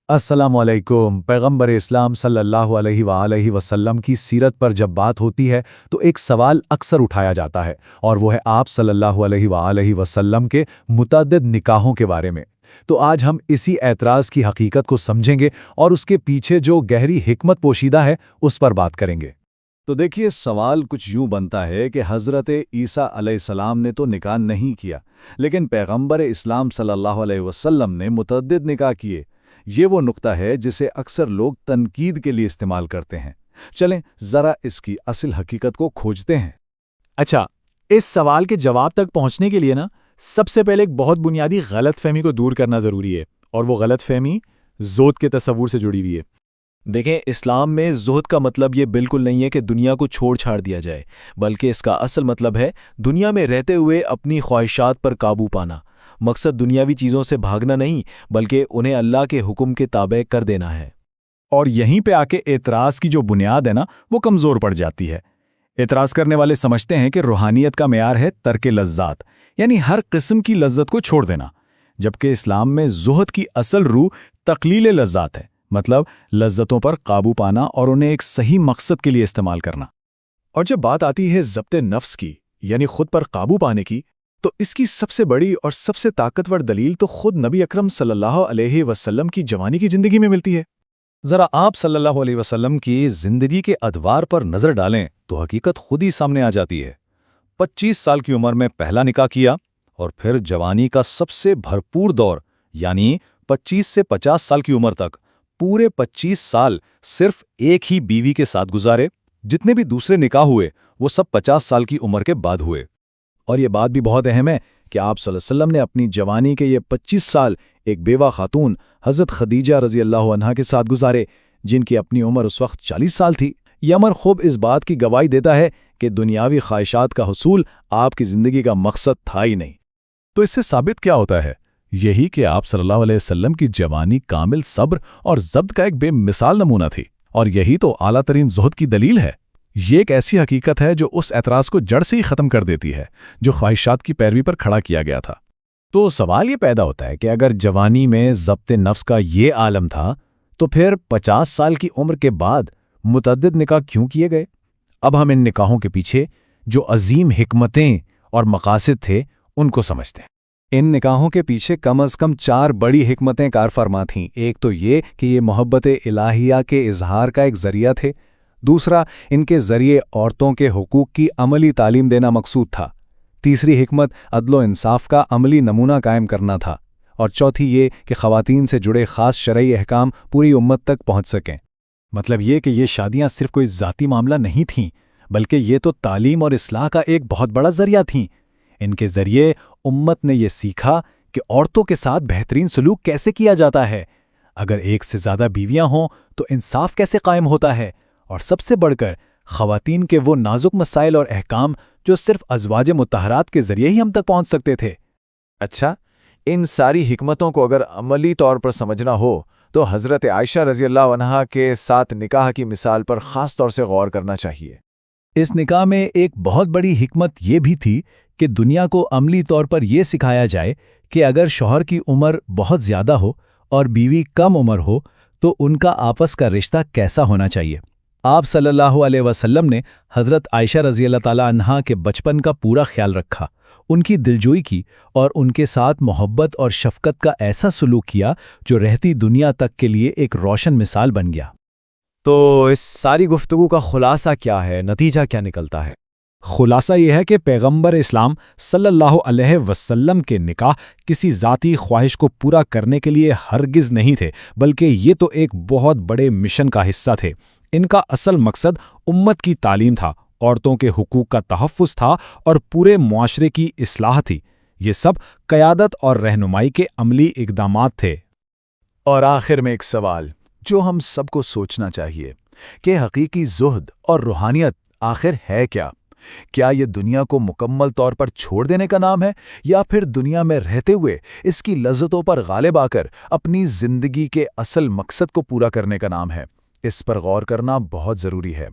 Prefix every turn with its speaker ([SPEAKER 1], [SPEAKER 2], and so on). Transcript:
[SPEAKER 1] السلام علیکم۔ پیغمبر اسلام صلی اللہ علیہ وآلہ وسلم کی سیرت پر جب بات ہوتی ہے تو ایک سوال اکثر اٹھایا جاتا ہے، اور وہ ہے آپ صلی اللہ علیہ وآلہ وسلم کے متعدد نکاحوں کے بارے میں۔ تو آج ہم اسی اعتراض کی حقیقت کو سمجھیں گے اور اس کے پیچھے جو گہری حکمت پوشیدہ ہے اس پر بات کریں گے۔
[SPEAKER 2] تو دیکھیے، سوال کچھ یوں بنتا ہے کہ حضرت عیسیٰ علیہ السلام نے تو نکاح نہیں کیا، لیکن پیغمبر اسلام صلی اللہ علیہ وسلم نے متعدد نکاح کیے۔ یہ وہ نقطہ ہے جسے اکثر لوگ تنقید کے لیے استعمال کرتے ہیں۔ چلیں ذرا اس کی اصل حقیقت کو کھوجتے ہیں۔
[SPEAKER 3] اچھا، اس سوال کے جواب تک پہنچنے کے لیے سب سے پہلے ایک بہت بنیادی غلط فہمی کو دور کرنا ضروری ہے، اور وہ غلط فہمی زہد کے تصور سے جڑی ہوئی ہے۔
[SPEAKER 4] دیکھیں، اسلام میں زہد کا مطلب یہ بالکل نہیں ہے کہ دنیا کو چھوڑ چھاڑ دیا جائے، بلکہ اس کا اصل مطلب ہے دنیا میں رہتے ہوئے اپنی خواہشات پر قابو پانا۔ مقصد دنیاوی چیزوں سے بھاگنا نہیں، بلکہ انہیں اللہ کے حکم کے تابع کر دینا ہے۔
[SPEAKER 2] اور یہیں پہ آ کے اعتراض کی جو بنیاد ہے وہ کمزور پڑ جاتی ہے۔ اعتراض کرنے والے سمجھتے ہیں کہ روحانیت کا معیار ہے ترک لذات، یعنی ہر قسم کی لذت کو چھوڑ دینا، جبکہ اسلام میں زہد کی اصل روح تقلیل لذات ہے، مطلب لذتوں پر قابو پانا اور انہیں ایک صحیح مقصد کے لیے استعمال کرنا۔
[SPEAKER 3] اور جب بات آتی ہے ضبط نفس کی، یعنی خود پر قابو پانے کی، تو اس کی سب سے بڑی اور سب سے طاقتور دلیل تو خود نبی اکرم صلی اللہ علیہ وسلم کی جوانی کی زندگی میں ملتی ہے۔
[SPEAKER 2] ذرا آپ صلی اللہ علیہ وسلم کی زندگی کے ادوار پر نظر ڈالیں تو حقیقت خود ہی سامنے آ جاتی ہے۔ 25 سال کی عمر میں پہلا نکاح کیا، اور پھر جوانی کا سب سے بھرپور دور یعنی 25 سے 50 سال کی عمر تک پورے 25 سال صرف ایک ہی بیوی کے ساتھ گزارے۔ جتنے بھی دوسرے نکاح ہوئے وہ سب 50 سال کی عمر کے بعد ہوئے۔ اور یہ بات بھی بہت اہم ہے کہ آپ صلی اللہ علیہ وسلم نے اپنی جوانی کے یہ 25 سال ایک بیوہ خاتون حضرت خدیجہ رضی اللہ عنہا کے ساتھ گزارے، جن کی اپنی عمر اس وقت 40 سال تھی۔ یہ امر خوب اس بات کی گواہی دیتا ہے کہ دنیاوی خواہشات کا حصول آپ کی زندگی کا مقصد تھا ہی نہیں۔
[SPEAKER 5] تو اس سے ثابت کیا ہوتا ہے؟ یہی کہ آپ صلی اللہ علیہ وسلم کی جوانی کامل صبر اور ضبط کا ایک بے مثال نمونہ تھی، اور یہی تو اعلیٰ ترین زہد کی دلیل ہے۔ یہ ایک ایسی حقیقت ہے جو اس اعتراض کو جڑ سے ہی ختم کر دیتی ہے جو خواہشات کی پیروی پر کھڑا کیا گیا تھا۔
[SPEAKER 2] تو سوال یہ پیدا ہوتا ہے کہ اگر جوانی میں ضبط نفس کا یہ عالم تھا تو پھر 50 سال کی عمر کے بعد متعدد نکاح کیوں کیے گئے؟ اب ہم ان نکاحوں کے پیچھے جو عظیم حکمتیں اور مقاصد تھے ان کو سمجھتے ہیں۔ ان نکاحوں کے پیچھے کم از کم 4 بڑی حکمتیں کار فرما تھیں۔ ایک تو یہ کہ یہ محبت الہیہ کے اظہار کا ایک ذریعہ تھے۔ دوسرا، ان کے ذریعے عورتوں کے حقوق کی عملی تعلیم دینا مقصود تھا۔ تیسری حکمت عدل و انصاف کا عملی نمونہ قائم کرنا تھا۔ اور چوتھی یہ کہ خواتین سے جڑے خاص شرعی احکام پوری امت تک پہنچ سکیں۔
[SPEAKER 3] مطلب یہ کہ یہ شادیاں صرف کوئی ذاتی معاملہ نہیں تھیں، بلکہ یہ تو تعلیم اور اصلاح کا ایک بہت بڑا ذریعہ تھیں۔ ان کے ذریعے امت نے یہ سیکھا کہ عورتوں کے ساتھ بہترین سلوک کیسے کیا جاتا ہے، اگر ایک سے زیادہ بیویاں ہوں تو انصاف کیسے قائم ہوتا ہے، اور سب سے بڑھ کر خواتین کے وہ نازک مسائل اور احکام جو صرف ازواج مطہرات کے ذریعے ہی ہم تک پہنچ سکتے تھے۔
[SPEAKER 1] اچھا، ان ساری حکمتوں کو اگر عملی طور پر سمجھنا ہو تو حضرت عائشہ رضی اللہ عنہا کے ساتھ نکاح کی مثال پر خاص طور سے غور کرنا چاہیے۔
[SPEAKER 2] اس نکاح میں ایک بہت بڑی حکمت یہ بھی تھی کہ دنیا کو عملی طور پر یہ سکھایا جائے کہ اگر شوہر کی عمر بہت زیادہ ہو اور بیوی کم عمر ہو تو ان کا آپس کا رشتہ کیسا ہونا چاہیے۔ آپ صلی اللہ علیہ وسلم نے حضرت عائشہ رضی اللہ تعالی عنہا کے بچپن کا پورا خیال رکھا، ان کی دلجوئی کی اور ان کے ساتھ محبت اور شفقت کا ایسا سلوک کیا جو رہتی دنیا تک کے لیے ایک روشن مثال بن گیا۔
[SPEAKER 3] تو اس ساری گفتگو کا خلاصہ کیا ہے؟ نتیجہ کیا نکلتا ہے؟
[SPEAKER 5] خلاصہ یہ ہے کہ پیغمبر اسلام صلی اللہ علیہ وسلم کے نکاح کسی ذاتی خواہش کو پورا کرنے کے لیے ہرگز نہیں تھے، بلکہ یہ تو ایک بہت بڑے مشن کا حصہ تھے۔ ان کا اصل مقصد امت کی تعلیم تھا، عورتوں کے حقوق کا تحفظ تھا اور پورے معاشرے کی اصلاح تھی۔ یہ سب قیادت اور رہنمائی کے عملی اقدامات تھے۔
[SPEAKER 3] اور آخر میں ایک سوال جو ہم سب کو سوچنا چاہیے کہ حقیقی زہد اور روحانیت آخر ہے کیا؟ کیا یہ دنیا کو مکمل طور پر چھوڑ دینے کا نام ہے، یا پھر دنیا میں رہتے ہوئے اس کی لذتوں پر غالب آ کر اپنی زندگی کے اصل مقصد کو پورا کرنے کا نام ہے؟ اس پر غور کرنا بہت ضروری ہے۔